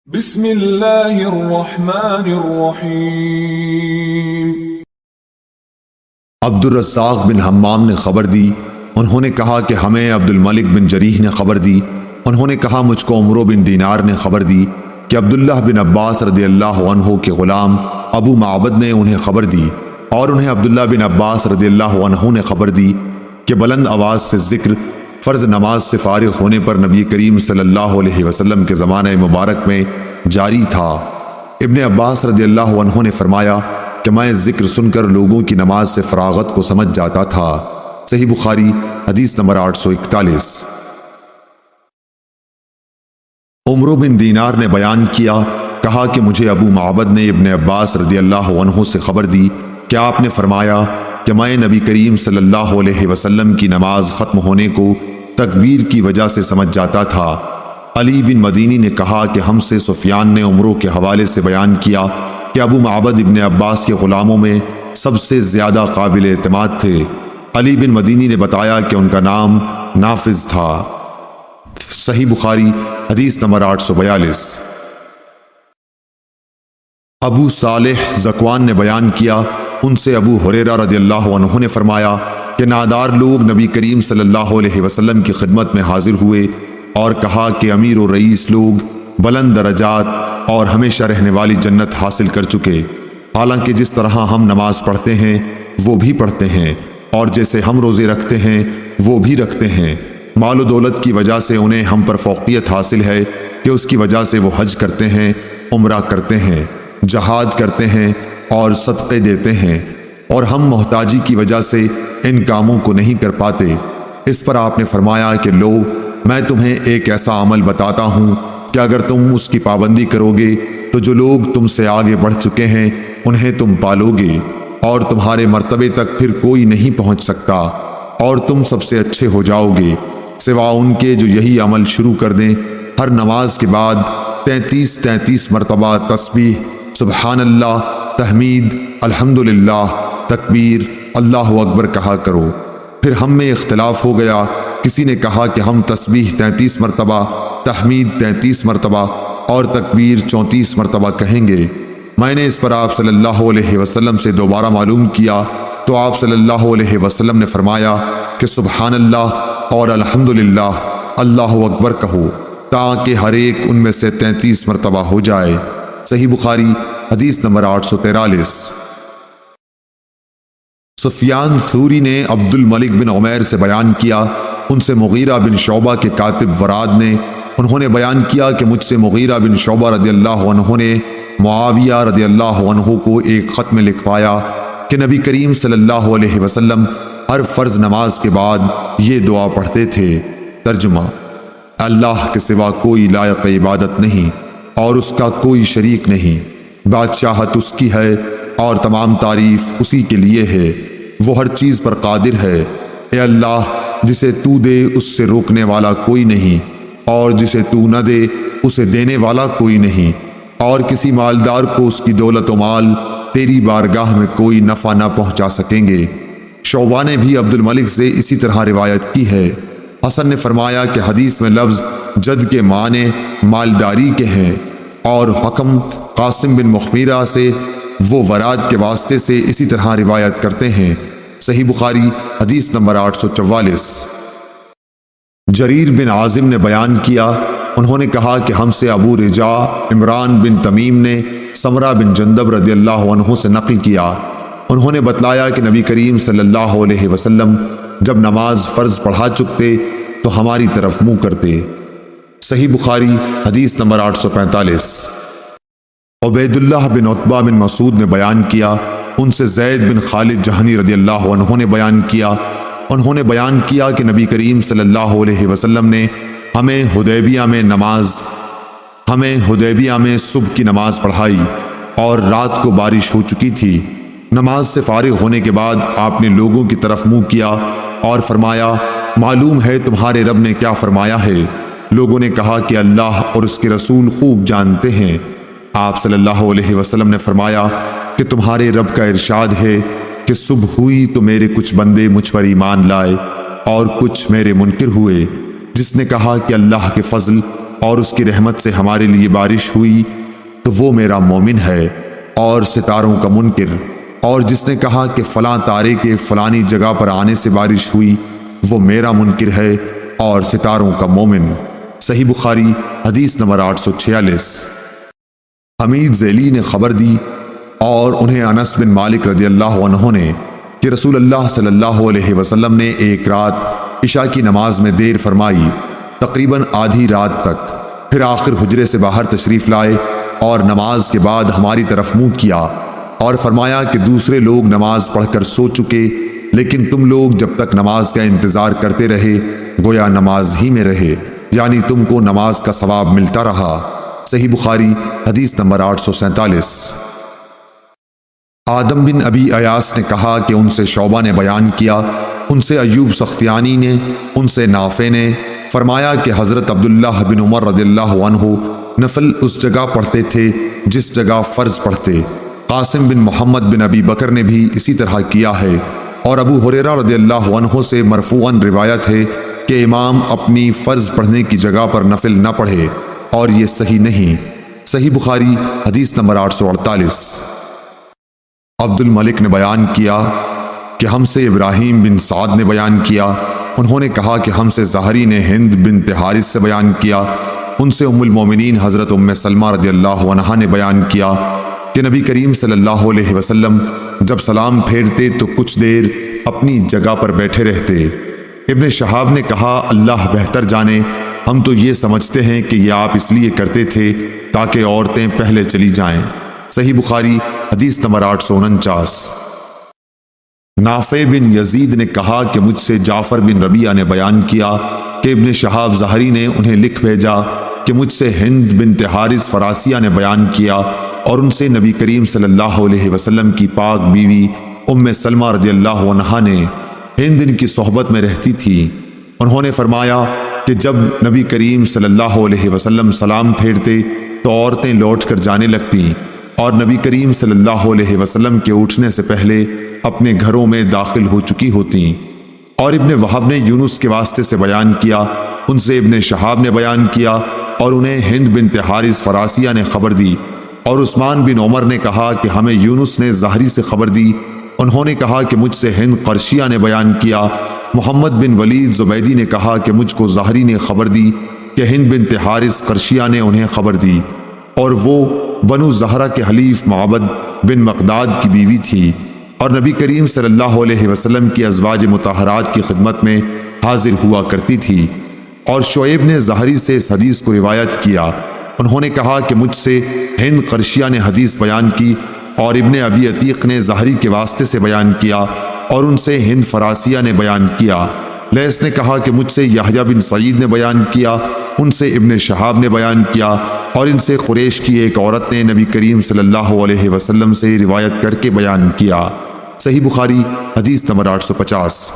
بسم اللہ الرحمن الرحیم۔ عبد الرزاق بن حمام نے خبر دی، انہوں نے کہا کہ ہمیں عبد الملک بن جریح نے خبر دی، انہوں نے کہا مجھ کو عمرو بن دینار نے خبر دی کہ عبداللہ بن عباس رضی اللہ عنہ کے غلام ابو معبد نے انہیں خبر دی، اور انہیں عبداللہ بن عباس رضی اللہ عنہ نے خبر دی کہ بلند آواز سے ذکر فرض نماز سے فارغ ہونے پر نبی کریم صلی اللہ علیہ وسلم کے زمانہ مبارک میں جاری تھا۔ ابن عباس رضی اللہ عنہ نے فرمایا کہ میں ذکر سن کر لوگوں کی نماز سے فراغت کو سمجھ جاتا تھا۔ صحیح بخاری حدیث نمبر 841۔ عمرو بن دینار نے بیان کیا، کہا کہ مجھے ابو معبد نے ابن عباس رضی اللہ عنہ سے خبر دی کہ آپ نے فرمایا کہ میں نبی کریم صلی اللہ علیہ وسلم کی نماز ختم ہونے کو تکبیر کی وجہ سے سمجھ جاتا تھا۔ علی بن مدینی نے کہا کہ ہم سے سفیان نے عمرو کے حوالے سے بیان کیا کہ ابو معبد ابن عباس کے غلاموں میں سب سے زیادہ قابل اعتماد تھے۔ علی بن مدینی نے بتایا کہ ان کا نام نافذ تھا۔ صحیح بخاری حدیث نمبر 842۔ ابو صالح ذکوان نے بیان کیا، ان سے ابو ہریرہ رضی اللہ عنہ نے فرمایا کہ نادار لوگ نبی کریم صلی اللہ علیہ وسلم کی خدمت میں حاضر ہوئے اور کہا کہ امیر و رئیس لوگ بلند درجات اور ہمیشہ رہنے والی جنت حاصل کر چکے، حالانکہ جس طرح ہم نماز پڑھتے ہیں وہ بھی پڑھتے ہیں، اور جیسے ہم روزے رکھتے ہیں وہ بھی رکھتے ہیں۔ مال و دولت کی وجہ سے انہیں ہم پر فوقیت حاصل ہے کہ اس کی وجہ سے وہ حج کرتے ہیں، عمرہ کرتے ہیں، جہاد کرتے ہیں اور صدقے دیتے ہیں، اور ہم محتاجی کی وجہ سے ان کاموں کو نہیں کر پاتے۔ اس پر آپ نے فرمایا کہ لو، میں تمہیں ایک ایسا عمل بتاتا ہوں کہ اگر تم اس کی پابندی کرو گے تو جو لوگ تم سے آگے بڑھ چکے ہیں انہیں تم پالو گے، اور تمہارے مرتبے تک پھر کوئی نہیں پہنچ سکتا، اور تم سب سے اچھے ہو جاؤ گے، سوا ان کے جو یہی عمل شروع کر دیں، ہر نماز کے بعد 33 مرتبہ تسبیح، سبحان اللہ، تحمید، الحمدللہ، تکبیر، اللہ اکبر کہا کرو۔ پھر ہم میں اختلاف ہو گیا، کسی نے کہا کہ ہم تسبیح 33 مرتبہ، تحمید 33 مرتبہ اور تکبیر 34 مرتبہ کہیں گے۔ میں نے اس پر آپ صلی اللہ علیہ وسلم سے دوبارہ معلوم کیا تو آپ صلی اللہ علیہ وسلم نے فرمایا کہ سبحان اللہ اور الحمدللہ، اللہ اکبر کہو، تاکہ ہر ایک ان میں سے 33 مرتبہ ہو جائے۔ صحیح بخاری حدیث نمبر 843۔ سفیان ثوری نے عبد الملک بن عمیر سے بیان کیا، ان سے مغیرہ بن شعبہ کے کاتب وراد نے، انہوں نے بیان کیا کہ مجھ سے مغیرہ بن شعبہ رضی اللہ عنہ نے معاویہ رضی اللہ عنہ کو ایک خط میں لکھوایا کہ نبی کریم صلی اللہ علیہ وسلم ہر فرض نماز کے بعد یہ دعا پڑھتے تھے۔ ترجمہ: اللہ کے سوا کوئی لائق عبادت نہیں اور اس کا کوئی شریک نہیں، بادشاہت اس کی ہے اور تمام تعریف اسی کے لیے ہے، وہ ہر چیز پر قادر ہے۔ اے اللہ، جسے تو دے اس سے روکنے والا کوئی نہیں، اور جسے تو نہ دے اسے دینے والا کوئی نہیں، اور کسی مالدار کو اس کی دولت و مال تیری بارگاہ میں کوئی نفع نہ پہنچا سکیں گے۔ شعبہ نے بھی عبد الملک سے اسی طرح روایت کی ہے۔ حسن نے فرمایا کہ حدیث میں لفظ جد کے معنی مالداری کے ہیں، اور حکم قاسم بن مخمیرہ سے وہ وراد کے واسطے سے اسی طرح روایت کرتے ہیں۔ صحیح بخاری حدیث نمبر 844۔ جریر بن عازم نے بیان کیا، انہوں نے کہا کہ ہم سے ابو رجاء عمران بن تمیم نے سمرہ بن جندب رضی اللہ عنہ سے نقل کیا، انہوں نے بتلایا کہ نبی کریم صلی اللہ علیہ وسلم جب نماز فرض پڑھا چکتے تو ہماری طرف منہ کرتے۔ صحیح بخاری حدیث نمبر 845۔ عبید اللہ بن عتبہ بن مسعود نے بیان کیا، ان سے زید بن خالد جہنی رضی اللہ عنہ نے بیان کیا، انہوں نے بیان کیا کہ نبی کریم صلی اللہ علیہ وسلم نے ہمیں حدیبیہ میں صبح کی نماز پڑھائی اور رات کو بارش ہو چکی تھی۔ نماز سے فارغ ہونے کے بعد آپ نے لوگوں کی طرف منہ کیا اور فرمایا، معلوم ہے تمہارے رب نے کیا فرمایا ہے؟ لوگوں نے کہا کہ اللہ اور اس کے رسول خوب جانتے ہیں۔ آپ صلی اللہ علیہ وسلم نے فرمایا کہ تمہارے رب کا ارشاد ہے کہ صبح ہوئی تو میرے کچھ بندے مجھ پر ایمان لائے اور کچھ میرے منکر ہوئے۔ جس نے کہا کہ اللہ کے فضل اور اس کی رحمت سے ہمارے لیے بارش ہوئی تو وہ میرا مومن ہے، اور ستاروں کا منکر، اور جس نے کہا کہ فلاں تارے کے فلانی جگہ پر آنے سے بارش ہوئی وہ میرا منکر ہے اور ستاروں کا مومن۔ صحیح بخاری حدیث نمبر 846۔ حمید ذیلی نے خبر دی اور انہیں انس بن مالک رضی اللہ عنہ نے کہ رسول اللہ صلی اللہ علیہ وسلم نے ایک رات عشاء کی نماز میں دیر فرمائی، تقریباً آدھی رات تک، پھر آخر حجرے سے باہر تشریف لائے اور نماز کے بعد ہماری طرف منہ کیا اور فرمایا کہ دوسرے لوگ نماز پڑھ کر سو چکے، لیکن تم لوگ جب تک نماز کا انتظار کرتے رہے گویا نماز ہی میں رہے، یعنی تم کو نماز کا ثواب ملتا رہا۔ صحیح بخاری حدیث نمبر 847۔ آدم بن ابی ایاس نے کہا کہ ان سے شعبہ نے بیان کیا، ان سے ایوب سختیانی نے، ان سے نافع نے فرمایا کہ حضرت عبداللہ بن عمر رضی اللہ عنہ نفل اس جگہ پڑھتے تھے جس جگہ فرض پڑھتے۔ قاسم بن محمد بن ابی بکر نے بھی اسی طرح کیا ہے، اور ابو ہریرہ رضی اللہ عنہ سے مرفوعاً روایت ہے کہ امام اپنی فرض پڑھنے کی جگہ پر نفل نہ پڑھے، اور یہ صحیح نہیں۔ صحیح بخاری حدیث نمبر 848۔ عبد الملک نے بیان کیا کہ ہم سے ابراہیم بن سعد نے بیان کیا، انہوں نے کہا کہ ہم سے زہری نے ہند بنت حارث سے بیان کیا، ان سے ام المومنین حضرت ام سلمہ رضی اللہ عنہا نے بیان کیا کہ نبی کریم صلی اللہ علیہ وسلم جب سلام پھیرتے تو کچھ دیر اپنی جگہ پر بیٹھے رہتے۔ ابن شہاب نے کہا اللہ بہتر جانے، ہم تو یہ سمجھتے ہیں کہ یہ آپ اس لیے کرتے تھے تاکہ عورتیں پہلے چلی جائیں۔ صحیح بخاری حدیث نمبر 849۔ نافع بن یزید نے کہا کہ مجھ سے جعفر بن ربیعہ نے بیان کیا کہ ابن شہاب زہری نے انہیں لکھ بھیجا کہ مجھ سے ہند بنت حارث فراسیہ نے بیان کیا، اور ان سے نبی کریم صلی اللہ علیہ وسلم کی پاک بیوی ام سلمہ رضی اللہ عنہا نے ہند ان کی صحبت میں رہتی تھی۔ انہوں نے فرمایا کہ جب نبی کریم صلی اللہ علیہ وسلم سلام پھیرتے تو عورتیں لوٹ کر جانے لگتیں، اور نبی کریم صلی اللہ علیہ وسلم کے اٹھنے سے پہلے اپنے گھروں میں داخل ہو چکی ہوتیں۔ اور ابن وہب نے یونس کے واسطے سے بیان کیا، ان سے ابن شہاب نے بیان کیا، اور انہیں ہند بنت حارث فراسیہ نے خبر دی، اور عثمان بن عمر نے کہا کہ ہمیں یونس نے زہری سے خبر دی، انہوں نے کہا کہ مجھ سے ہند قرشیہ نے بیان کیا۔ محمد بن ولید زبیدی نے کہا کہ مجھ کو زہری نے خبر دی کہ ہند بنت حارث قرشیہ نے انہیں خبر دی، اور وہ بنو زہرہ کے حلیف معبد بن مقداد کی بیوی تھی، اور نبی کریم صلی اللہ علیہ وسلم کی ازواج مطہرات کی خدمت میں حاضر ہوا کرتی تھی۔ اور شعیب نے زہری سے اس حدیث کو روایت کیا، انہوں نے کہا کہ مجھ سے ہند قرشیہ نے حدیث بیان کی، اور ابن ابی عتیق نے زہری کے واسطے سے بیان کیا، اور ان سے ہند فراسیہ نے بیان کیا۔ لیث نے کہا کہ مجھ سے یحییٰ بن سعید نے بیان کیا، ان سے ابن شہاب نے بیان کیا، اور ان سے قریش کی ایک عورت نے نبی کریم صلی اللہ علیہ وسلم سے روایت کر کے بیان کیا۔ صحیح بخاری حدیث نمبر 850۔